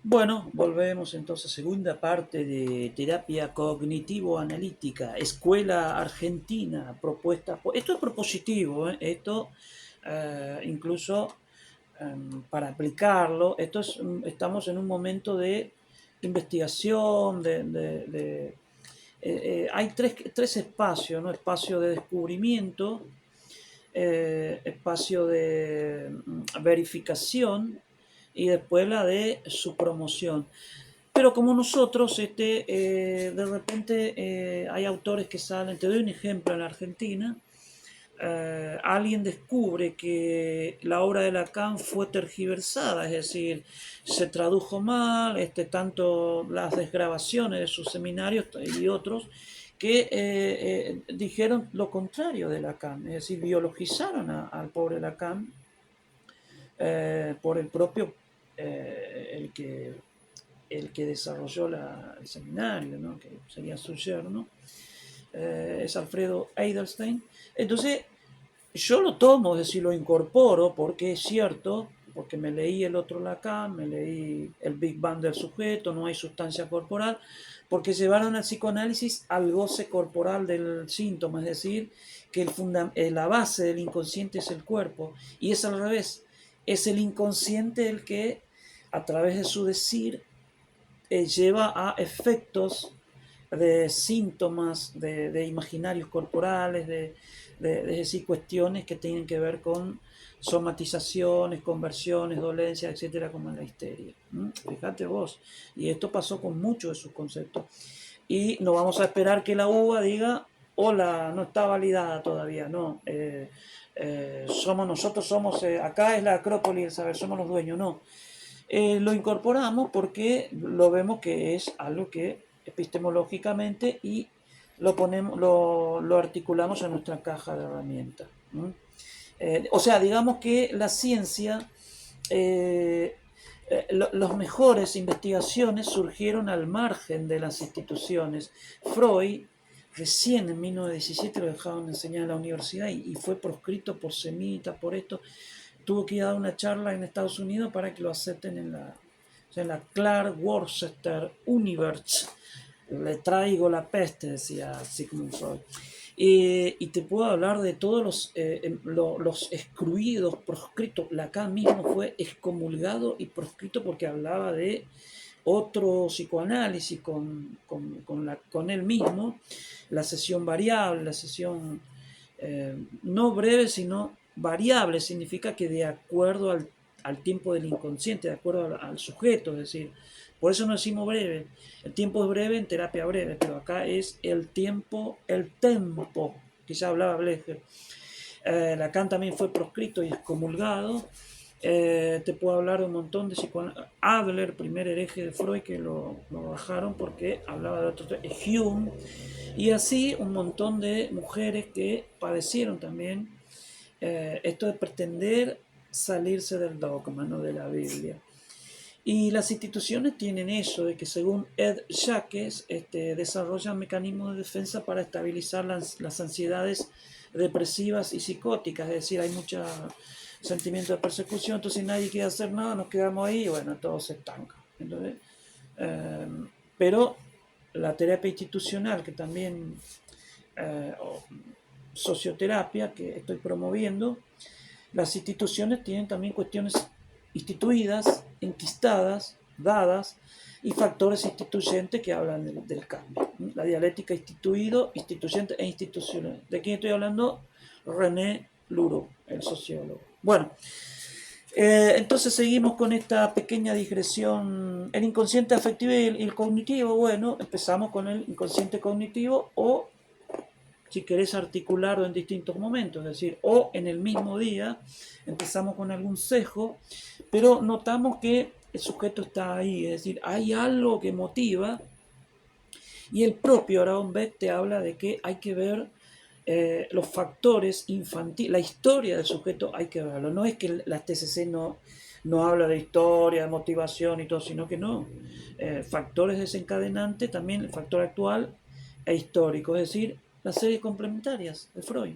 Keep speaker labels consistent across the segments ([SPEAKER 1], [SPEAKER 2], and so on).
[SPEAKER 1] Bueno, volvemos entonces, segunda parte de terapia cognitivo-analítica, escuela argentina, propuesta. Esto es propositivo, ¿eh? Esto incluso para aplicarlo, estamos en un momento de investigación, hay tres espacios, ¿no? Espacio de descubrimiento, espacio de verificación y después la de su promoción. Pero como nosotros, de repente hay autores que salen, te doy un ejemplo en la Argentina, alguien descubre que la obra de Lacan fue tergiversada, es decir, se tradujo mal, tanto las desgrabaciones de sus seminarios y otros, que dijeron lo contrario de Lacan, es decir, biologizaron al pobre Lacan por el propio, eh, el que desarrolló el seminario, ¿no? Que sería su yerno, es Alfredo Eidelstein. Entonces, yo lo tomo, es decir, lo incorporo porque es cierto, porque me leí el otro Lacan, me leí el Big Bang del sujeto, no hay sustancia corporal, porque llevaron al psicoanálisis al goce corporal del síntoma, es decir, que la base del inconsciente es el cuerpo, y es al revés, es el inconsciente el que, a través de su decir, lleva a efectos de síntomas, de imaginarios corporales, es decir, cuestiones que tienen que ver con somatizaciones, conversiones, dolencias, etcétera, como en la histeria. Fíjate vos. Y esto pasó con muchos de sus conceptos. Y no vamos a esperar que la UBA diga, hola, no está validada todavía, no. Somos nosotros, acá es la Acrópolis del saber, somos los dueños, no. Lo incorporamos porque lo vemos que es algo que epistemológicamente y lo articulamos en nuestra caja de herramientas. O sea, digamos que la ciencia, eh, las mejores investigaciones surgieron al margen de las instituciones. Freud, recién en 1917 lo dejaron enseñar en la universidad y fue proscrito por semitas, por esto. Tuvo que ir a dar una charla en Estados Unidos para que lo acepten en la Clark Worcester University. Le traigo la peste, decía Sigmund Freud. Y te puedo hablar de todos los excluidos, proscritos. Lacan mismo fue excomulgado y proscrito porque hablaba de otro psicoanálisis con él mismo, la sesión variable, la sesión no breve, sino variable, significa que de acuerdo al tiempo del inconsciente, de acuerdo al sujeto, es decir, por eso no decimos breve. El tiempo es breve en terapia breve, pero acá es el tiempo, el tempo, que ya hablaba Blecher. Lacan también fue proscrito y excomulgado. Te puedo hablar de un montón de psicoanalistas. Adler, primer hereje de Freud, que lo bajaron porque hablaba de otro. Hume, y así un montón de mujeres que padecieron también esto de pretender salirse del dogma, no de la Biblia. Y las instituciones tienen eso, de que según Ed Jacques, desarrollan mecanismos de defensa para estabilizar las ansiedades depresivas y psicóticas, es decir, hay mucho sentimiento de persecución, entonces si nadie quiere hacer nada, nos quedamos ahí y bueno, todo se estanca. Entonces, eh, pero la terapia institucional, que también, o socioterapia, que estoy promoviendo, las instituciones tienen también cuestiones instituidas, enquistadas, dadas, y factores instituyentes que hablan del cambio. La dialéctica instituido, instituyente e institucional. ¿De quién estoy hablando? René Luro, el sociólogo. Bueno, entonces seguimos con esta pequeña digresión. El inconsciente afectivo y el cognitivo. Bueno, empezamos con el inconsciente cognitivo o si querés articularlo en distintos momentos, es decir, o en el mismo día empezamos con algún sesgo, pero notamos que el sujeto está ahí, es decir, hay algo que motiva y el propio Aaron Beck te habla de que hay que ver los factores infantiles, la historia del sujeto hay que verlo, no es que la TCC no habla de historia, de motivación y todo, sino que no, factores desencadenantes, también el factor actual e histórico, es decir, las series complementarias de Freud,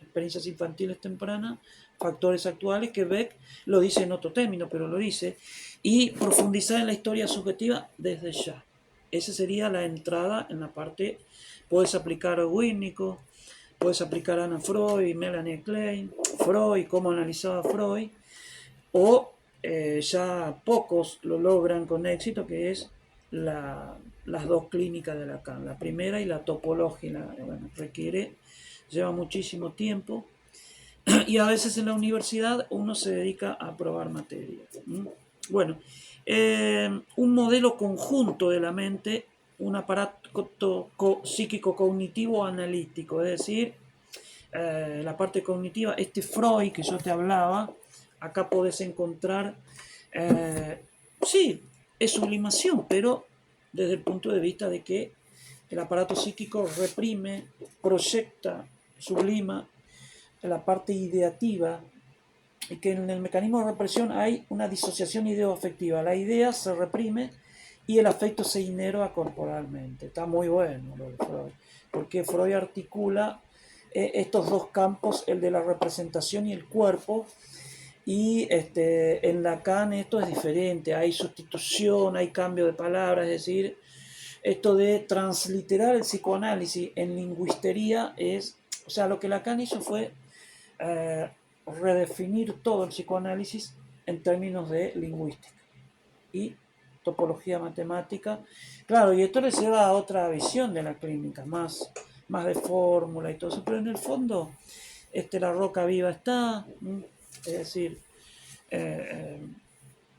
[SPEAKER 1] experiencias infantiles tempranas, factores actuales que Beck lo dice en otro término, pero lo dice, y profundizar en la historia subjetiva desde ya. Esa sería la entrada en la parte, puedes aplicar a Winnicott, puedes aplicar a Anna Freud, Melanie Klein, Freud, cómo analizaba Freud, o ya pocos lo logran con éxito, que es las dos clínicas de Lacan, la primera y la topológica, bueno, lleva muchísimo tiempo, y a veces en la universidad uno se dedica a probar materia. Bueno, un modelo conjunto de la mente, un aparato psíquico-cognitivo analítico, es decir, la parte cognitiva, este Freud que yo te hablaba, acá podés encontrar, sí, es sublimación, pero desde el punto de vista de que el aparato psíquico reprime, proyecta, sublima la parte ideativa, y que en el mecanismo de represión hay una disociación ideoafectiva. La idea se reprime y el afecto se inerva corporalmente. Está muy bueno lo de Freud, porque Freud articula estos dos campos, el de la representación y el cuerpo, y en Lacan esto es diferente, hay sustitución, hay cambio de palabras, es decir, esto de transliterar el psicoanálisis en lingüistería es, o sea, lo que Lacan hizo fue eh, redefinir todo el psicoanálisis en términos de lingüística y topología matemática. Claro, y esto les lleva a otra visión de la clínica, más de fórmula y todo eso, pero en el fondo la roca viva está, es decir, eh,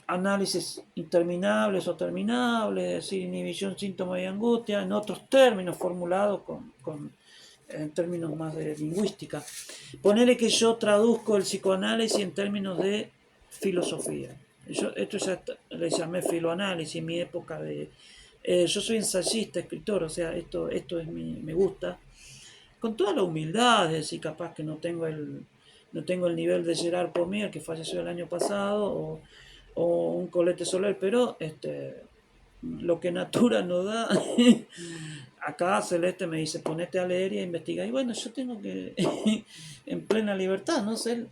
[SPEAKER 1] análisis interminables o terminables, es decir, inhibición, síntoma y angustia, en otros términos formulados en términos más de lingüística. Ponerle que yo traduzco el psicoanálisis en términos de filosofía. Esto ya le llamé filoanálisis en mi época de... yo soy ensayista, escritor, o sea, esto es me gusta. Con toda la humildad, es decir, capaz que no tengo el nivel de Gerard Pomier, que falleció el año pasado, o un Colette Soler, pero lo que Natura no da, acá Celeste me dice, ponete a leer y a investigar. Y bueno, yo tengo que, en plena libertad, no sé.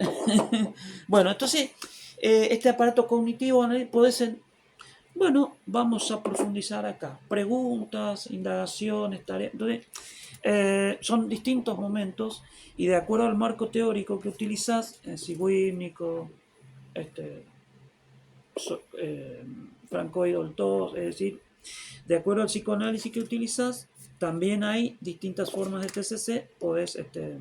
[SPEAKER 1] Bueno, entonces, este aparato cognitivo puede ser, bueno, vamos a profundizar acá. Preguntas, indagaciones, tareas. Entonces, son distintos momentos y de acuerdo al marco teórico que utilizas, cigüínico, este, Francois Dolto, es decir, de acuerdo al psicoanálisis que utilizas, también hay distintas formas de TCC. Podés, eh,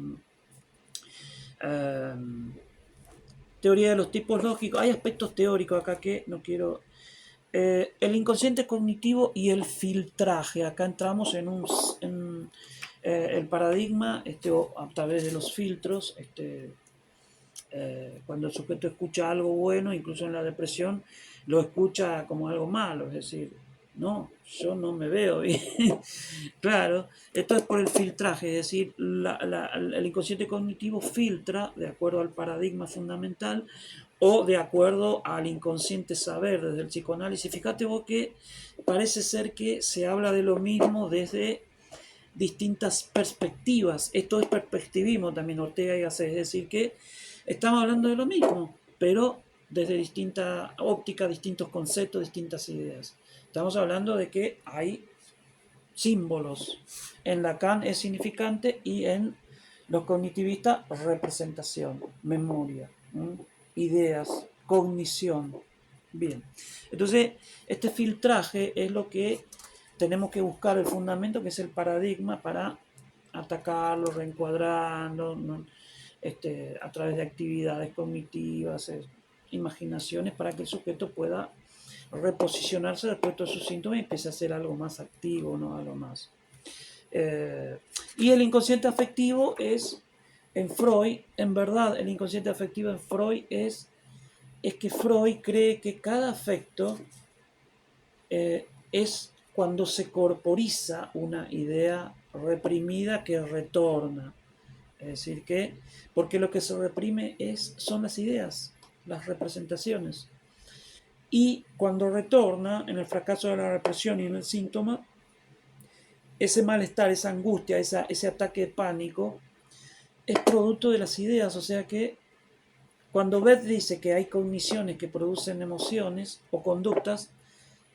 [SPEAKER 1] teoría de los tipos lógicos, hay aspectos teóricos acá que no quiero. El inconsciente cognitivo y el filtraje, acá entramos en el paradigma a través de los filtros. Cuando el sujeto escucha algo bueno, incluso en la depresión, lo escucha como algo malo, es decir, no, yo no me veo bien. Claro, esto es por el filtraje, es decir, el inconsciente cognitivo filtra de acuerdo al paradigma fundamental o de acuerdo al inconsciente saber desde el psicoanálisis. Fíjate vos que parece ser que se habla de lo mismo desde distintas perspectivas. Esto es perspectivismo también, Ortega y Gasset, es decir, que estamos hablando de lo mismo, pero desde distinta óptica, distintos conceptos, distintas ideas. Estamos hablando de que hay símbolos. En Lacan es significante y en los cognitivistas representación, memoria, ideas, cognición. Bien, entonces este filtraje es lo que tenemos que buscar, el fundamento, que es el paradigma, para atacarlo, reencuadrarlo, ¿no? A través de actividades cognitivas, imaginaciones, para que el sujeto pueda reposicionarse respecto a sus síntomas y empiece a hacer algo más activo, ¿no? Algo más. Y el inconsciente afectivo es, en Freud, en verdad, el inconsciente afectivo en Freud es que Freud cree que cada afecto es cuando se corporiza una idea reprimida que retorna. Es decir, que, porque lo que se reprime son las ideas, las representaciones. Y cuando retorna, en el fracaso de la represión y en el síntoma, ese malestar, esa angustia, ese ataque de pánico, es producto de las ideas, o sea que cuando Beth dice que hay cogniciones que producen emociones o conductas,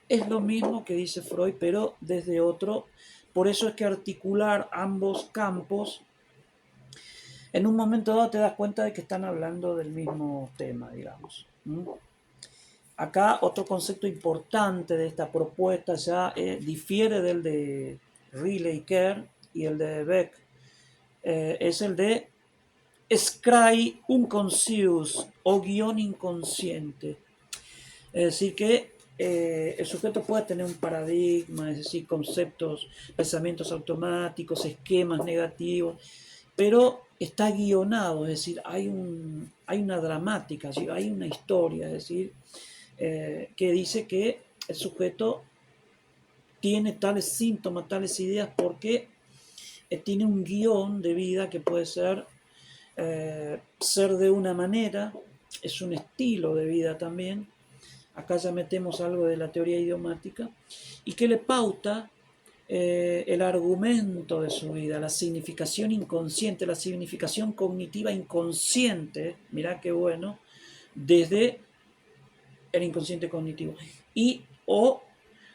[SPEAKER 1] es lo mismo que dice Freud, pero desde otro. Por eso es que articular ambos campos, en un momento dado te das cuenta de que están hablando del mismo tema, digamos. Acá otro concepto importante de esta propuesta ya difiere del de Riley y Kerr y el de Beck, es el de scry unconscious o guión inconsciente. Es decir, que el sujeto puede tener un paradigma, es decir, conceptos, pensamientos automáticos, esquemas negativos, pero está guionado, es decir, hay una dramática, hay una historia, es decir, que dice que el sujeto tiene tales síntomas, tales ideas, porque tiene un guión de vida que puede ser de una manera, es un estilo de vida también. Acá ya metemos algo de la teoría idiomática, y que le pauta el argumento de su vida, la significación inconsciente, la significación cognitiva inconsciente, mirá qué bueno, desde el inconsciente cognitivo, y o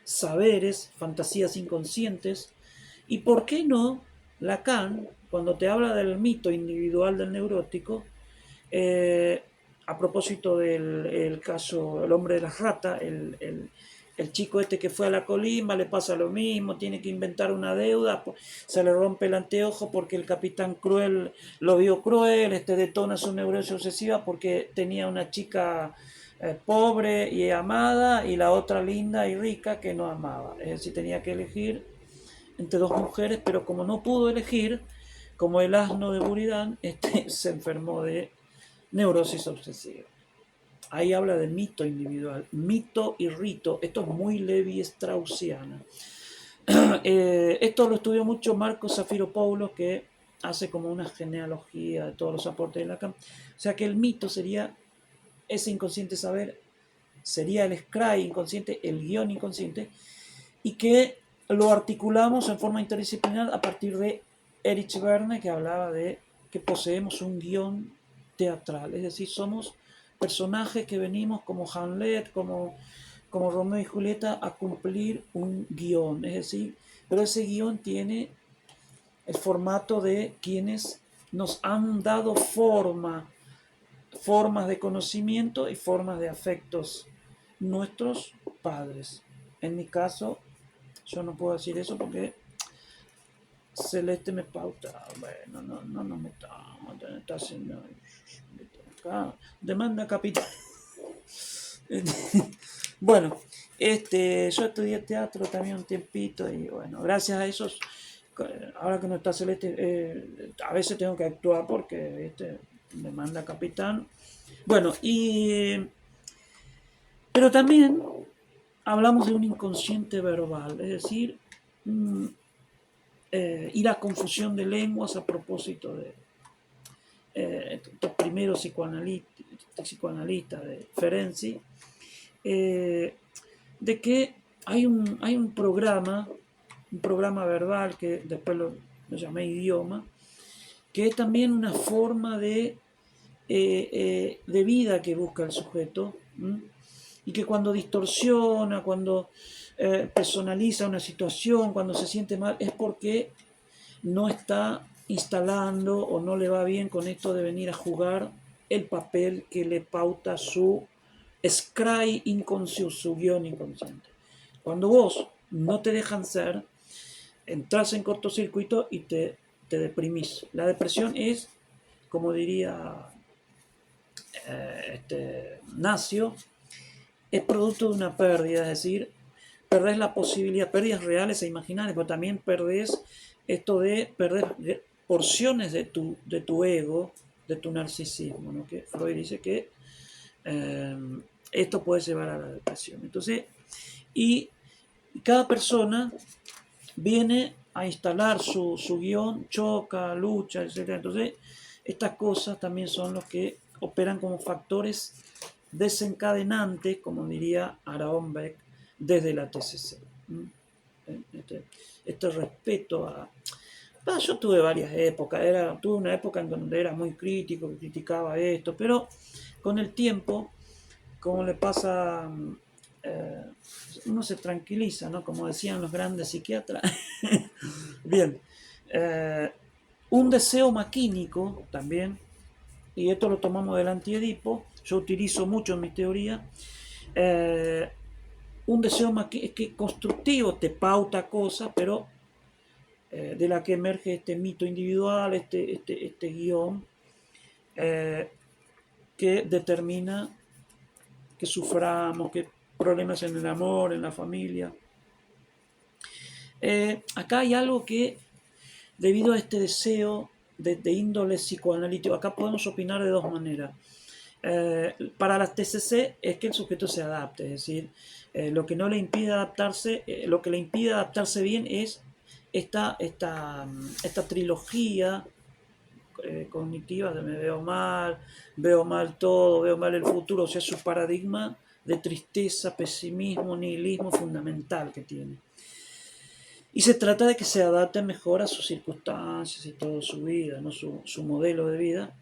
[SPEAKER 1] saberes, fantasías inconscientes, y por qué no, Lacan, cuando te habla del mito individual del neurótico, eh, a propósito del caso El hombre de las ratas, el chico este que fue a la colimba, le pasa lo mismo, tiene que inventar una deuda, se le rompe el anteojo porque el capitán cruel lo vio cruel, detona su neurosis obsesiva porque tenía una chica pobre y amada y la otra linda y rica que no amaba. Es decir, tenía que elegir entre dos mujeres, pero como no pudo elegir, como el asno de Buridan, se enfermó de neurosis obsesiva. Ahí habla de mito individual, mito y rito. Esto es muy Levi-Straussiana. Esto lo estudió mucho Marco Zafiropoulos, que hace como una genealogía de todos los aportes de Lacan. O sea que el mito sería ese inconsciente saber, sería el scry inconsciente, el guión inconsciente, y que lo articulamos en forma interdisciplinar a partir de Erich Verne, que hablaba de que poseemos un guión teatral, es decir, somos personajes que venimos como Hamlet, como Romeo y Julieta a cumplir un guión, es decir, pero ese guión tiene el formato de quienes nos han dado formas de conocimiento y formas de afectos, nuestros padres. En mi caso, yo no puedo decir eso porque Celeste me pauta. Bueno, no metamos, está haciendo acá. Demanda capital. Bueno, yo estudié teatro también un tiempito y bueno, gracias a esos, ahora que no está Celeste, a veces tengo que actuar porque, demanda capitán. Bueno, pero también hablamos de un inconsciente verbal, es decir, y la confusión de lenguas a propósito de estos primeros psicoanalistas de Ferenczi, de que hay un programa verbal que después lo llamé idioma, que es también una forma de vida que busca el sujeto, y que cuando distorsiona, cuando personaliza una situación, cuando se siente mal, es porque no está instalando o no le va bien con esto de venir a jugar el papel que le pauta su scry inconsciente, su guión inconsciente. Cuando vos no te dejan ser, entras en cortocircuito y te deprimís. La depresión es, como diría Nacio, es producto de una pérdida, es decir, perdés la posibilidad, pérdidas reales e imaginarias, pero también perdés esto de perder porciones de tu ego, de tu narcisismo, ¿no? Que Freud dice que esto puede llevar a la depresión. Entonces, y cada persona viene a instalar su guión, choca, lucha, etc. Entonces, estas cosas también son los que operan como factores desencadenantes, como diría Aaron Beck, desde la TCC. Este respeto a... Yo tuve varias épocas, tuve una época en donde era muy crítico, que criticaba esto, pero con el tiempo, como le pasa, eh, uno se tranquiliza, ¿no? Como decían los grandes psiquiatras. Bien, eh, un deseo maquínico también, y esto lo tomamos del antiedipo, yo utilizo mucho en mi teoría, eh, un deseo que constructivo te pauta cosas, pero de la que emerge este mito individual, este guión, eh, que determina que suframos, que problemas en el amor, en la familia. Acá hay algo que, debido a este deseo de índole psicoanalítico, acá podemos opinar de dos maneras. Para las TCC es que el sujeto se adapte, es decir, lo que no le impide adaptarse, lo que le impide adaptarse bien es esta trilogía cognitiva de me veo mal todo, veo mal el futuro, o sea, su paradigma de tristeza, pesimismo, nihilismo fundamental que tiene. Y se trata de que se adapte mejor a sus circunstancias y toda su vida, ¿no? Su modelo de vida.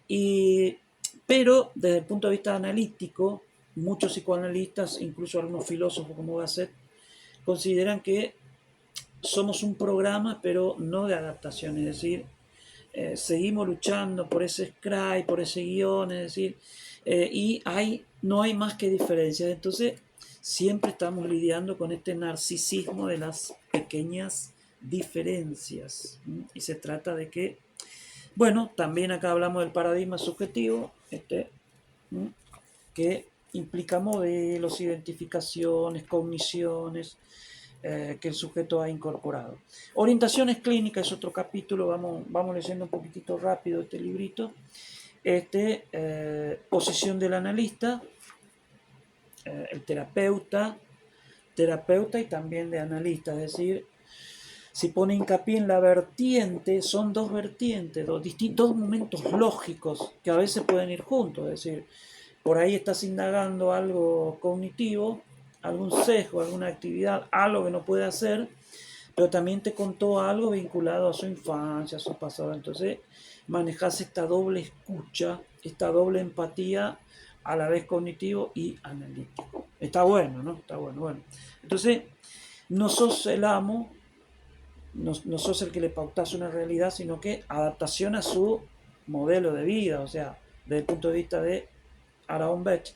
[SPEAKER 1] Y, pero desde el punto de vista analítico, muchos psicoanalistas, incluso algunos filósofos como Gasset, consideran que somos un programa, pero no de adaptación, es decir, seguimos luchando por ese script, por ese guión, es decir, y no hay más que diferencias. Entonces, siempre estamos lidiando con este narcisismo de las pequeñas diferencias. Y se trata de que, bueno, también acá hablamos del paradigma subjetivo, que implica modelos, identificaciones, cogniciones, que el sujeto ha incorporado. Orientaciones clínicas es otro capítulo, vamos leyendo un poquitito rápido este librito. Posición del analista, el terapeuta y también de analista, es decir, si pone hincapié en la vertiente, son dos vertientes, dos momentos lógicos que a veces pueden ir juntos, es decir, por ahí estás indagando algo cognitivo, algún sesgo, alguna actividad, algo que no puede hacer, pero también te contó algo vinculado a su infancia, a su pasado. Entonces manejas esta doble escucha, esta doble empatía, a la vez cognitivo y analítico. Está bueno, ¿no? Está bueno, bueno. Entonces, no sos el amo, no sos el que le pautas una realidad, sino que adaptación a su modelo de vida, o sea, desde el punto de vista de Aaron Beck.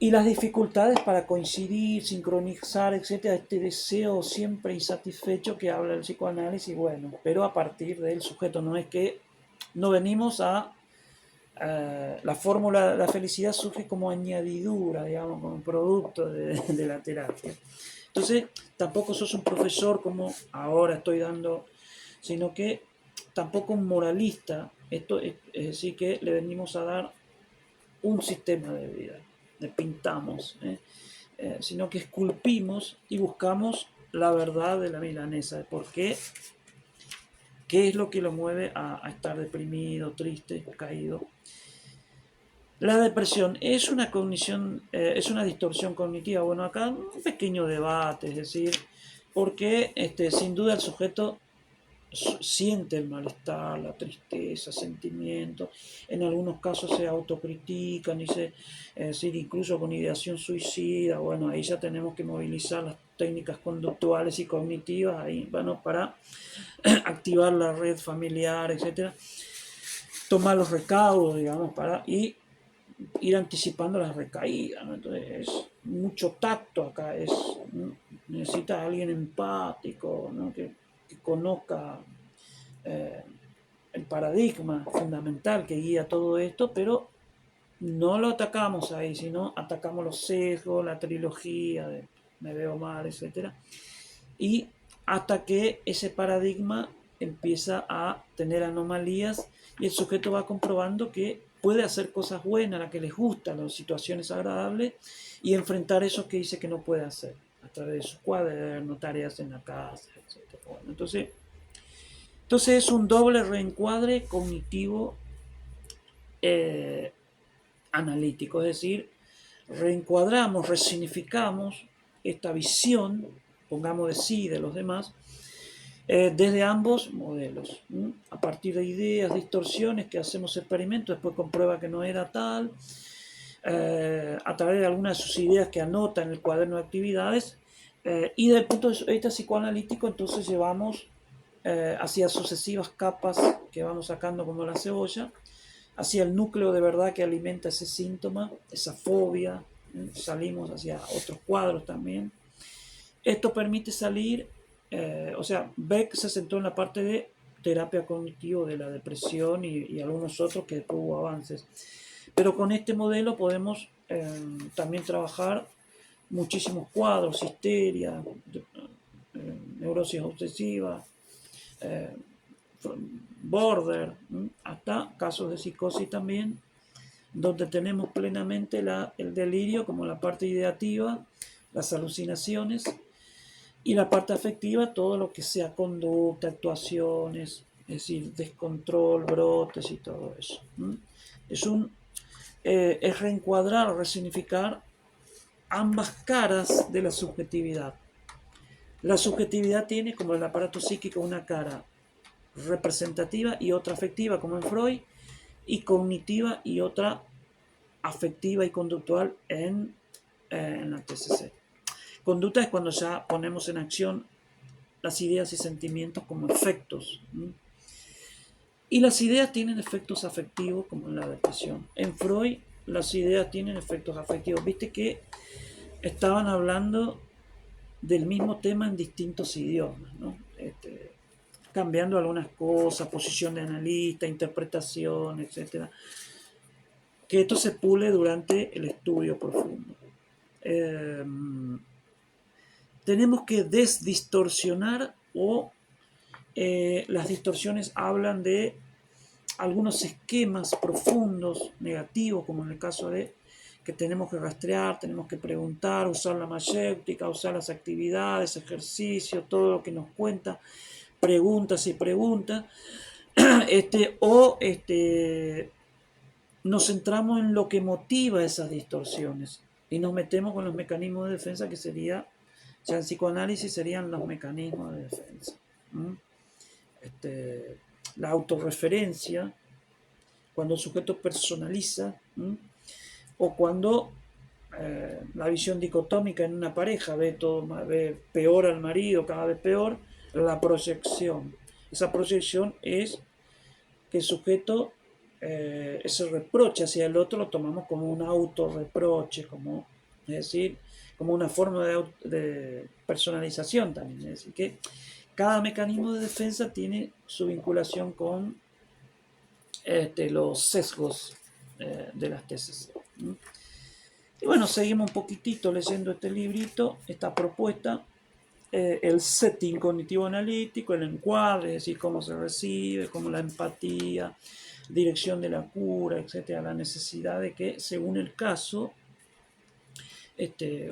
[SPEAKER 1] Y las dificultades para coincidir, sincronizar, etcétera, este deseo siempre insatisfecho que habla el psicoanálisis, bueno, pero a partir del sujeto, no es que no venimos a la fórmula de la felicidad surge como añadidura, digamos, como producto de la terapia. Entonces, tampoco sos un profesor como ahora estoy dando, sino que tampoco un moralista, esto es decir, que le venimos a dar un sistema de vida, le pintamos, sino que esculpimos y buscamos la verdad de la milanesa, de por qué es lo que lo mueve a estar deprimido, triste, caído. La depresión es una cognición, es una distorsión cognitiva. Bueno, acá un pequeño debate, es decir, porque sin duda el sujeto siente el malestar, la tristeza, sentimientos, en algunos casos se autocritican y es decir, incluso con ideación suicida, bueno, ahí ya tenemos que movilizar las técnicas conductuales y cognitivas, ahí, bueno, para activar la red familiar, etcétera, tomar los recaudos, digamos, para ir anticipando las recaídas, ¿no? Entonces, mucho tacto acá, necesita alguien empático, ¿no? que conozca el paradigma fundamental que guía todo esto, pero no lo atacamos ahí, sino atacamos los sesgos, la trilogía de me veo mal, etcétera, y hasta que ese paradigma empieza a tener anomalías y el sujeto va comprobando que puede hacer cosas buenas, a las que les gustan, las situaciones agradables, y enfrentar eso que dice que no puede hacer, a través de sus cuadernos, tareas en la casa, etc. Bueno, entonces es un doble reencuadre cognitivo analítico, es decir, reencuadramos, resignificamos esta visión, pongamos de sí, de los demás, desde ambos modelos. A partir de ideas, distorsiones, que hacemos experimentos, después comprueba que no era tal, a través de algunas de sus ideas que anota en el cuaderno de actividades, y desde el punto de vista psicoanalítico, entonces llevamos hacia sucesivas capas que vamos sacando como la cebolla, hacia el núcleo de verdad que alimenta ese síntoma, esa fobia. Salimos hacia otros cuadros también. Esto permite salir, o sea, Beck se centró en la parte de terapia cognitiva de la depresión y algunos otros que después hubo avances. Pero con este modelo podemos también trabajar muchísimos cuadros, histeria, neurosis obsesiva, eh, border, hasta casos de psicosis también, donde tenemos plenamente el delirio como la parte ideativa, las alucinaciones, y la parte afectiva, todo lo que sea conducta, actuaciones, es decir, descontrol, brotes y todo eso. Es reencuadrar, resignificar ambas caras de la subjetividad. La subjetividad tiene, como el aparato psíquico, una cara representativa y otra afectiva, como en Freud, y cognitiva y otra afectiva y conductual en la TCC. Conducta es cuando ya ponemos en acción las ideas y sentimientos como efectos. Y las ideas tienen efectos afectivos como en la depresión. En Freud las ideas tienen efectos afectivos. Viste que estaban hablando del mismo tema en distintos idiomas, ¿no? Cambiando algunas cosas, posición de analista, interpretación, etcétera. Que esto se pule durante el estudio profundo. Tenemos que desdistorsionar o las distorsiones hablan de algunos esquemas profundos, negativos, como en el caso de que tenemos que rastrear, tenemos que preguntar, usar la mayéutica, usar las actividades, ejercicios, todo lo que nos cuenta, preguntas y preguntas, o nos centramos en lo que motiva esas distorsiones y nos metemos con los mecanismos de defensa que sería, ya en psicoanálisis serían los mecanismos de defensa. La autorreferencia, cuando el sujeto personaliza, o cuando la visión dicotómica en una pareja ve peor al marido, cada vez peor, la proyección. Esa proyección es que el sujeto, ese reproche hacia el otro lo tomamos como un autorreproche, como, es decir, como una forma de personalización también. Es decir, que cada mecanismo de defensa tiene su vinculación con los sesgos de las tesis. Y bueno, seguimos un poquitito leyendo este librito, esta propuesta, el setting cognitivo-analítico, el encuadre, es decir, cómo se recibe, cómo la empatía, dirección de la cura, etcétera, la necesidad de que, según el caso,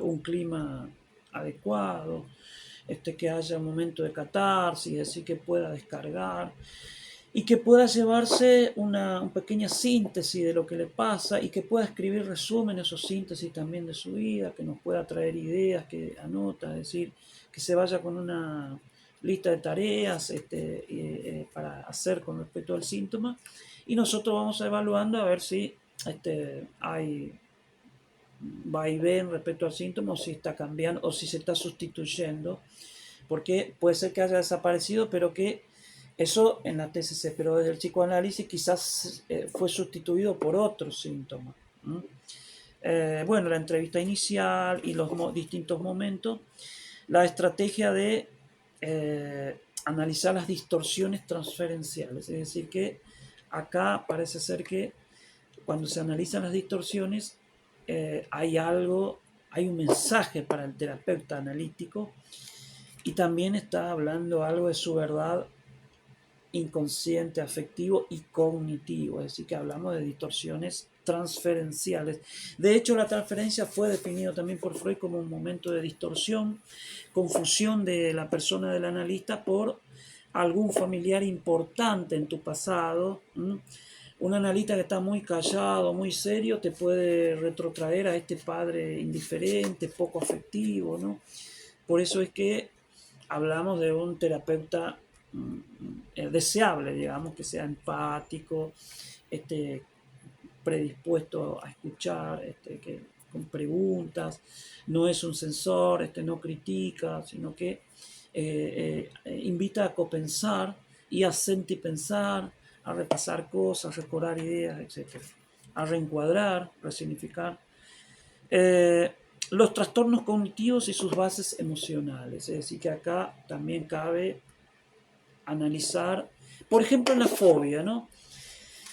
[SPEAKER 1] un clima adecuado, que haya un momento de catarsis, es decir, que pueda descargar y que pueda llevarse una pequeña síntesis de lo que le pasa y que pueda escribir resúmenes o síntesis también de su vida, que nos pueda traer ideas, que anota, es decir, que se vaya con una lista de tareas para hacer con respecto al síntoma, y nosotros vamos evaluando a ver si hay va y ven respecto al síntoma, o si está cambiando o si se está sustituyendo, porque puede ser que haya desaparecido, pero que eso en la TCC, pero desde el psicoanálisis quizás fue sustituido por otros síntomas. Bueno, la entrevista inicial y los distintos momentos, la estrategia de analizar las distorsiones transferenciales, es decir, que acá parece ser que cuando se analizan las distorsiones hay un mensaje para el terapeuta analítico, y también está hablando algo de su verdad inconsciente, afectivo y cognitivo, es decir, que hablamos de distorsiones transferenciales. De hecho, la transferencia fue definido también por Freud como un momento de distorsión, confusión de la persona del analista por algún familiar importante en tu pasado. Un analista que está muy callado, muy serio, te puede retrotraer a este padre indiferente, poco afectivo, ¿no? Por eso es que hablamos de un terapeuta deseable, digamos, que sea empático, este, predispuesto a escuchar, que, con preguntas, no es un censor, no critica, sino que invita a copensar y a sentir pensar, a repasar cosas, a recordar ideas, etc. A reencuadrar, resignificar. Eh, los trastornos cognitivos y sus bases emocionales. Es decir, que acá también cabe analizar, por ejemplo, la fobia, ¿no?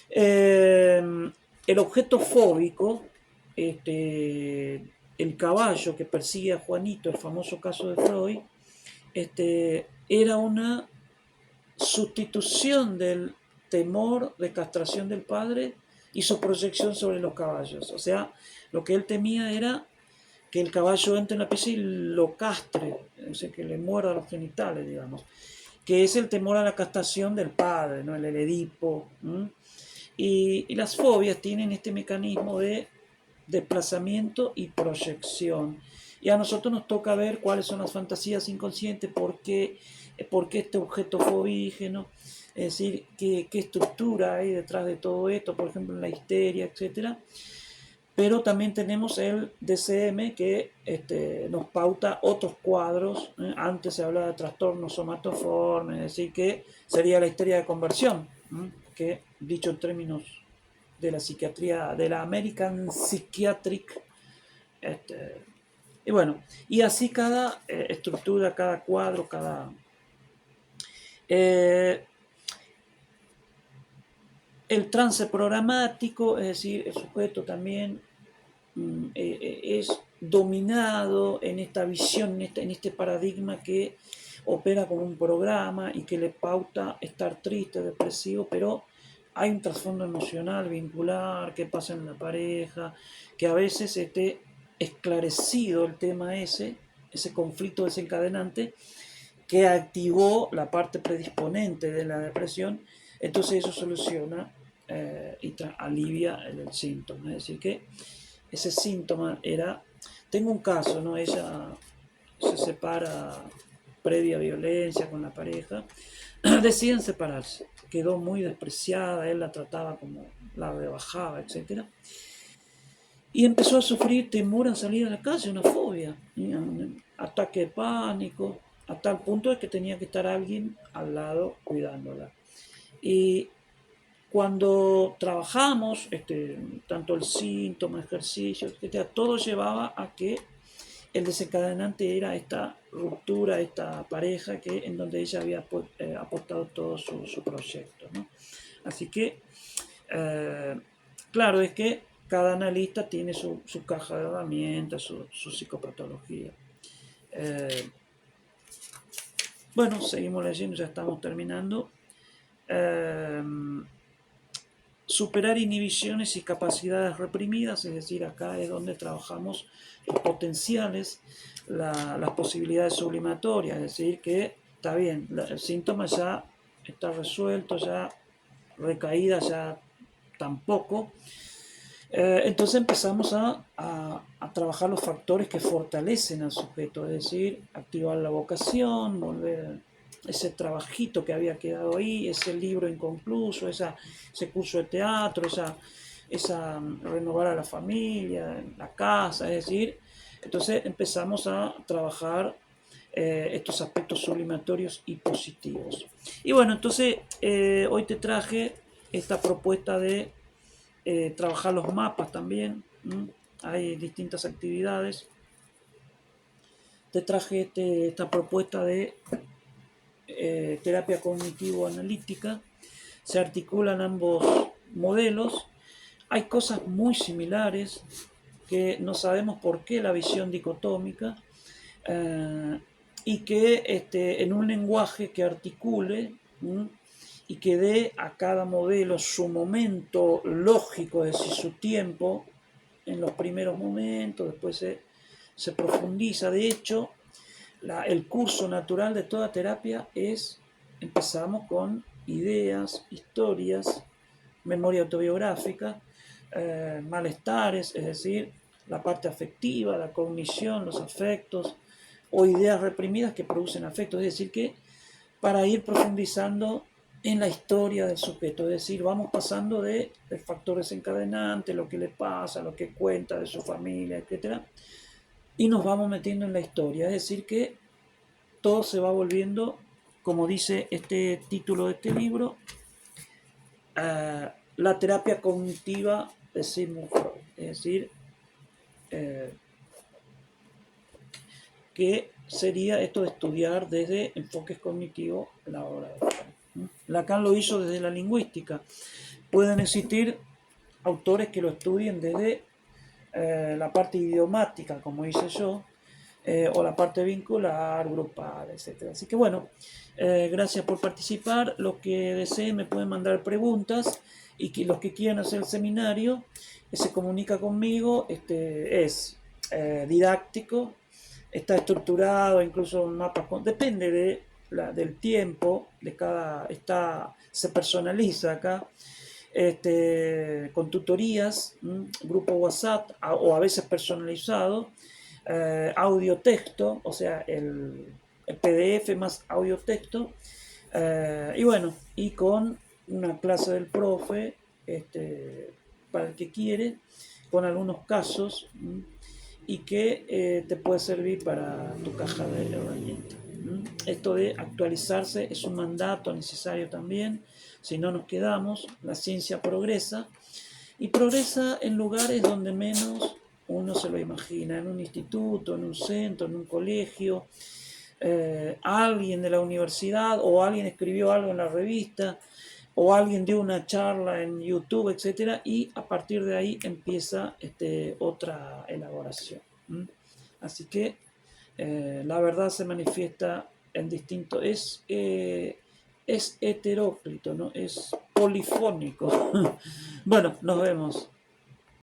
[SPEAKER 1] El objeto fóbico, el caballo que persigue a Juanito, el famoso caso de Freud, era una sustitución del temor de castración del padre y su proyección sobre los caballos. O sea, lo que él temía era que el caballo entre en la pieza y lo castre, o sea, que le muerda los genitales, digamos, que es el temor a la castración del padre, ¿no? El Edipo. Y las fobias tienen este mecanismo de desplazamiento y proyección. Y a nosotros nos toca ver cuáles son las fantasías inconscientes, por qué este objeto fobígeno, es decir, qué estructura hay detrás de todo esto, por ejemplo, en la histeria, etcétera. Pero también tenemos el DCM que nos pauta otros cuadros. Antes se hablaba de trastornos somatoformes, es decir, que sería la histeria de conversión, que dicho en términos de la psiquiatría, de la American Psychiatric. Y bueno, y así cada estructura, cada cuadro, cada... el trance programático, es decir, el sujeto también es dominado en esta visión, en este paradigma que opera como un programa y que le pauta estar triste, depresivo, pero hay un trasfondo emocional, vincular, qué pasa en la pareja, que a veces esté esclarecido el tema ese conflicto desencadenante que activó la parte predisponente de la depresión, entonces eso soluciona y alivia el síntoma. Es decir, que ese síntoma era, tengo un caso, ¿no? Ella se separa previa violencia con la pareja, deciden separarse, quedó muy despreciada, él la trataba como, la rebajaba, etcétera, y empezó a sufrir temor a salir a la calle, una fobia, un ataque de pánico, a tal punto de que tenía que estar alguien al lado cuidándola. Y cuando trabajamos, tanto el síntoma, ejercicio, etcétera, todo llevaba a que el desencadenante era esta ruptura, esta pareja en donde ella había apostado todo su proyecto, ¿no? Así que, claro, es que cada analista tiene su caja de herramientas, su psicopatología. Bueno, seguimos leyendo, ya estamos terminando. Superar inhibiciones y capacidades reprimidas, es decir, acá es donde trabajamos los potenciales, las posibilidades sublimatorias, es decir, que está bien, el síntoma ya está resuelto, ya recaída ya tampoco. Entonces empezamos a trabajar los factores que fortalecen al sujeto, es decir, activar la vocación, volver ese trabajito que había quedado ahí, ese libro inconcluso, ese curso de teatro, esa renovar a la familia, la casa, es decir, entonces empezamos a trabajar estos aspectos sublimatorios y positivos. Y bueno, entonces hoy te traje esta propuesta de trabajar los mapas también. Hay distintas actividades. Te traje esta propuesta de terapia cognitivo-analítica. Se articulan ambos modelos. Hay cosas muy similares que no sabemos por qué la visión dicotómica y que en un lenguaje que articule y que dé a cada modelo su momento lógico, es decir, su tiempo en los primeros momentos, después se profundiza. De hecho, el curso natural de toda terapia empezamos con ideas, historias, memoria autobiográfica, malestares, es decir, la parte afectiva, la cognición, los afectos, o ideas reprimidas que producen afecto. Es decir, que para ir profundizando en la historia del sujeto, es decir, vamos pasando de el factor desencadenante, lo que le pasa, lo que cuenta de su familia, etcétera, y nos vamos metiendo en la historia. Es decir, que todo se va volviendo, como dice este título de este libro, la terapia cognitiva de Sigmund Freud. Es decir, que sería esto de estudiar desde enfoques cognitivos la obra de Freud. Lacan lo hizo desde la lingüística. Pueden existir autores que lo estudien desde la parte idiomática, como hice yo, o la parte vincular, grupal, etc. Así que bueno, gracias por participar. Los que deseen me pueden mandar preguntas y que los que quieran hacer el seminario se comunica conmigo. Es didáctico, está estructurado, incluso un mapa, depende del tiempo de cada, se personaliza acá. Con tutorías, grupo WhatsApp o a veces personalizado, audio texto, o sea, el PDF más audio texto, y bueno, y con una clase del profe, para el que quiere, con algunos casos, y que te puede servir para tu caja de herramientas. Esto de actualizarse es un mandato necesario también, si no nos quedamos, la ciencia progresa, y progresa en lugares donde menos uno se lo imagina, en un instituto, en un centro, en un colegio, alguien de la universidad o alguien escribió algo en la revista o alguien dio una charla en YouTube, etcétera, y a partir de ahí empieza otra elaboración. Así que la verdad se manifiesta en distintos, es heteróclito, ¿no? Es polifónico. Bueno, nos vemos.